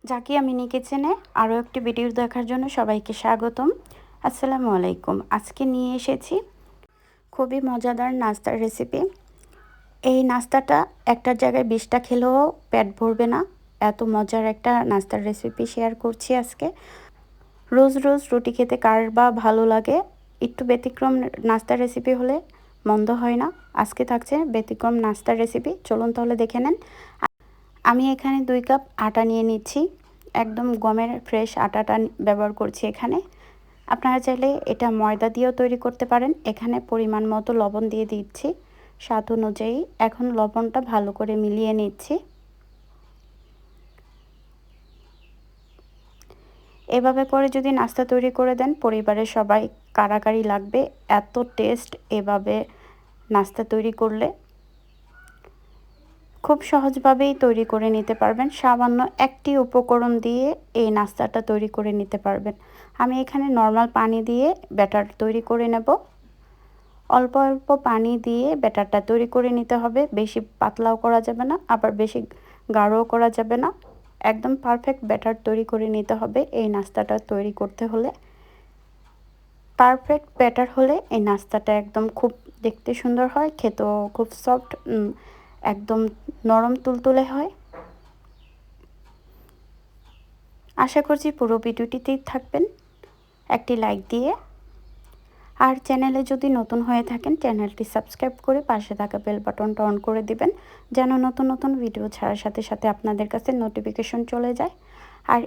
Zakia mini কিচেনে আরও একটি ভিডিও দেখার জন্য সবাইকে স্বাগতম। আসসালামু আলাইকুম। আজকে নিয়ে এসেছি খুবই মজাদার নাস্তার রেসিপি। এই নাস্তাটা একটার জায়গায় 20টা খেলেও পেট ভরবে না, এত মজার একটা নাস্তার রেসিপি শেয়ার করছি আজকে। রোজ রোজ রুটি খেতে কার বা ভালো লাগে, একটু ব্যতিক্রম নাস্তার রেসিপি হলে মন্দ হয় না। আজকে থাকছে ব্যতিক্রম নাস্তার রেসিপি, চলুন তাহলে দেখে নেন। আমি এখানে 2 কাপ আটা নিয়ে নিচ্ছি, একদম গমের ফ্রেশ আটাটা ব্যবহার করছি এখানে। আপনারা চাইলে এটা ময়দা দিয়েও তৈরি করতে পারেন। এখানে পরিমাণ মতো লবণ দিয়ে দিচ্ছি স্বাদ অনুযায়ী। এখন লবণটা ভালো করে মিলিয়ে নিচ্ছি। এভাবে করে যদি নাস্তা তৈরি করে দেন, পরিবারের সবাই কারাকারি লাগবে, এত টেস্ট এভাবে নাস্তা তৈরি করলে। খুব সহজভাবেই তৈরি করে নিতে পারবেন, সামান্য একটি উপকরণ দিয়ে এই নাস্তাটা তৈরি করে নিতে পারবেন। আমি এখানে নর্মাল পানি দিয়ে ব্যাটার তৈরি করে নেব। অল্প অল্প পানি দিয়ে ব্যাটারটা তৈরি করে নিতে হবে, বেশি পাতলাও করা যাবে না, আবার বেশি গাঢ়ও করা যাবে না। একদম পারফেক্ট ব্যাটার তৈরি করে নিতে হবে এই নাস্তাটা তৈরি করতে হলে। পারফেক্ট ব্যাটার হলে এই নাস্তাটা একদম খুব দেখতে সুন্দর হয়, খেতেও খুব সফট, একদম নরম তুলতুলে হয়। আশা করছি পুরো ভিডিওটিতেই থাকবেন, একটি লাইক দিয়ে। আর চ্যানেলে যদি নতুন হয়ে থাকেন, চ্যানেলটি সাবস্ক্রাইব করে পাশে থাকা বেল বাটনটা অন করে দিবেন, যেন নতুন নতুন ভিডিও ছাড়ার সাথে সাথে আপনাদের কাছে নোটিফিকেশন চলে যায়। আর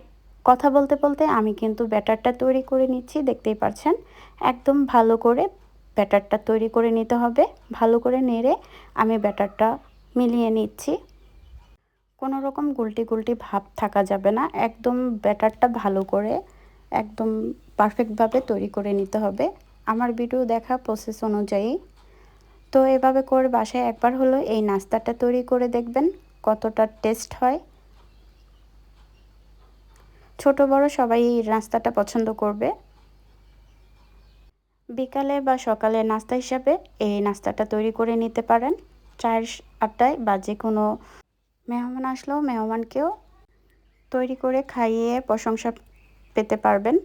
কথা বলতে বলতে আমি কিন্তু ব্যাটারটা তৈরি করে নিচ্ছি, দেখতেই পাচ্ছেন। একদম ভালো করে ব্যাটারটা তৈরি করে নিতে হবে, ভালো করে নেড়ে আমি ব্যাটারটা মিলিয়ে নিচ্ছি। কোনো রকম গুলটি গুলটি ভাব থাকা যাবে না, একদম ব্যাটারটা ভালো করে একদম পারফেক্টভাবে তৈরি করে নিতে হবে আমার ভিডিও দেখা প্রসেস অনুযায়ী। তো এভাবে করে বাসায় একবার হলো এই নাস্তাটা তৈরি করে দেখবেন কতটা টেস্ট হয়। ছোট বড় সবাই এই নাস্তাটা পছন্দ করবে। বিকালে বা সকালে নাস্তা হিসাবে এই নাস্তাটা তৈরি করে নিতে পারেন। চায়ের আড্ডায় বা যে কোনো মেহমান আসলেও মেহমানকেও তৈরি করে খাইয়ে প্রশংসা পেতে পারবেন।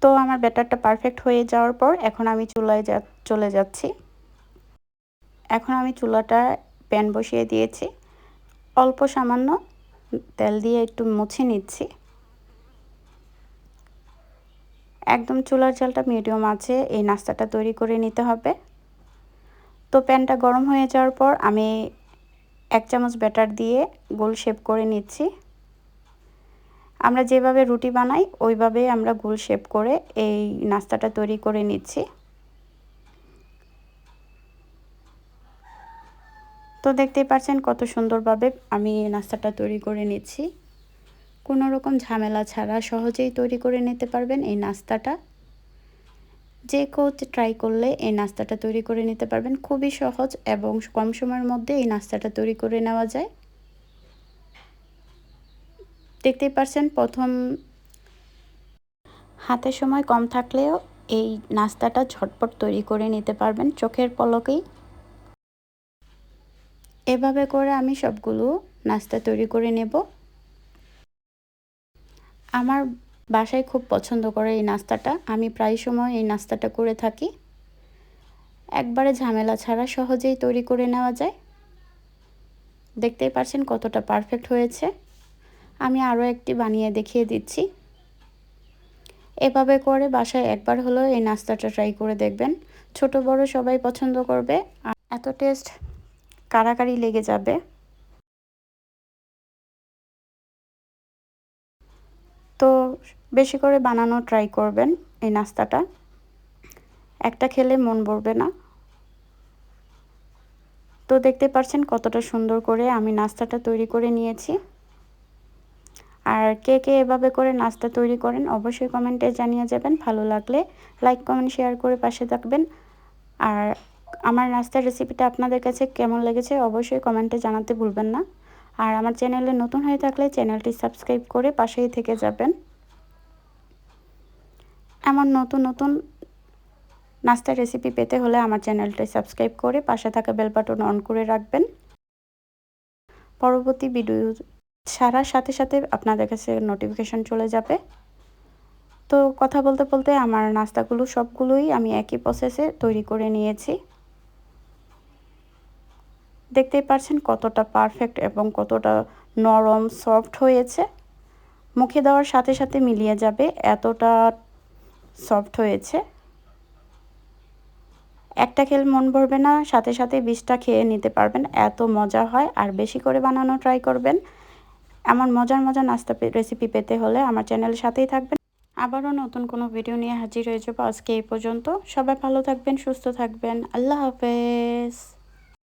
তো আমার ব্যাটারটা পারফেক্ট হয়ে যাওয়ার পর এখন আমি চুলায় চলে যাচ্ছি। এখন আমি চুলাটা প্যান বসিয়ে দিয়েছি, অল্প সামান্য তেল দিয়ে একটু মুছে নিচ্ছি। একদম চুলার জালটা মিডিয়াম আছে এই নাস্তাটা তৈরি করে নিতে হবে। তো প্যানটা গরম হয়ে যাওয়ার পর আমি 1 চামচ ব্যাটার দিয়ে গোল শেপ করে নিচ্ছি। আমরা যেভাবে রুটি বানাই ওইভাবে আমরা গোল শেপ করে এই নাস্তাটা তৈরি করে নিচ্ছি। তো দেখতেই পাচ্ছেন কত সুন্দরভাবে আমি নাস্তাটা তৈরি করে নিচ্ছি। কোনো রকম ঝামেলা ছাড়া সহজেই তৈরি করে নিতে পারবেন এই নাস্তাটা। যে কেউ ট্রাই করলে এই নাস্তাটা তৈরি করে নিতে পারবেন, খুবই সহজ এবং কম সময়ের মধ্যে এই নাস্তাটা তৈরি করে নেওয়া যায়। দেখতেই পাচ্ছেন প্রথম হাতে সময় কম থাকলেও এই নাস্তাটা ঝটপট তৈরি করে নিতে পারবেন চোখের পলকেই। এভাবে করে আমি সবগুলো নাস্তা তৈরি করে নেব। আমার বাসায় খুব পছন্দ করে এই নাস্তাটা, আমি প্রায় সময় এই নাস্তাটা করে থাকি। একবারে ঝামেলা ছাড়া সহজেই তৈরি করে নেওয়া যায়। দেখতেই পাচ্ছেন কতটা পারফেক্ট হয়েছে। আমি আরও একটি বানিয়ে দেখিয়ে দিচ্ছি। এভাবে করে বাসায় একবার হলেও এই নাস্তাটা ট্রাই করে দেখবেন, ছোট বড় সবাই পছন্দ করবে। আর এত টেস্ট কারাকারি লেগে যাবে। তো বেশি করে বানানো ট্রাই করবেন এই নাস্তাটা, একটা খেলে মন ভরবে না। তো দেখতে পাচ্ছেন কতটা সুন্দর করে আমি নাস্তাটা তৈরি করে নিয়েছি। আর কে কে এভাবে করে নাস্তা তৈরি করেন অবশ্যই কমেন্টে জানিয়ে যাবেন। ভালো লাগলে লাইক কমেন্ট শেয়ার করে পাশে থাকবেন। আর আমার নাস্তার রেসিপিটা আপনাদের কাছে কেমন লেগেছে অবশ্যই কমেন্টে জানাতে ভুলবেন না। আর আমার চ্যানেলে নতুন হয়ে থাকলে চ্যানেলটি সাবস্ক্রাইব করে পাশেই থেকে যাবেন। এমন নতুন নতুন নাস্তার রেসিপি পেতে হলে আমার চ্যানেলটি সাবস্ক্রাইব করে পাশে থাকা বেল বাটন অন করে রাখবেন। পরবর্তী ভিডিও ছাড়ার সাথে সাথে আপনাদের কাছে নোটিফিকেশন চলে যাবে। তো কথা বলতে বলতে আমার নাস্তাগুলো সবগুলোই আমি একই প্রসেসে তৈরি করে নিয়েছি। দেখতেই পাচ্ছেন কতটা পারফেক্ট এবং কতটা নরম সফট হয়েছে। মুখে দেওয়ার সাথে সাথে মিলিয়ে যাবে, এতটা সফট হয়েছে। একটা খেলে মন ভরবে না, সাথে সাথে 20টা খেয়ে নিতে পারবেন, এত মজা হয়। আর বেশি করে বানানো ট্রাই করবেন। এমন মজার মজার নাস্তা রেসিপি পেতে হলে আমার চ্যানেলের সাথেই থাকবেন। আবারও নতুন কোনো ভিডিও নিয়ে হাজির হয়ে যাবো। আজকে এই পর্যন্ত। সবাই ভালো থাকবেন, সুস্থ থাকবেন। আল্লাহ হাফেজ।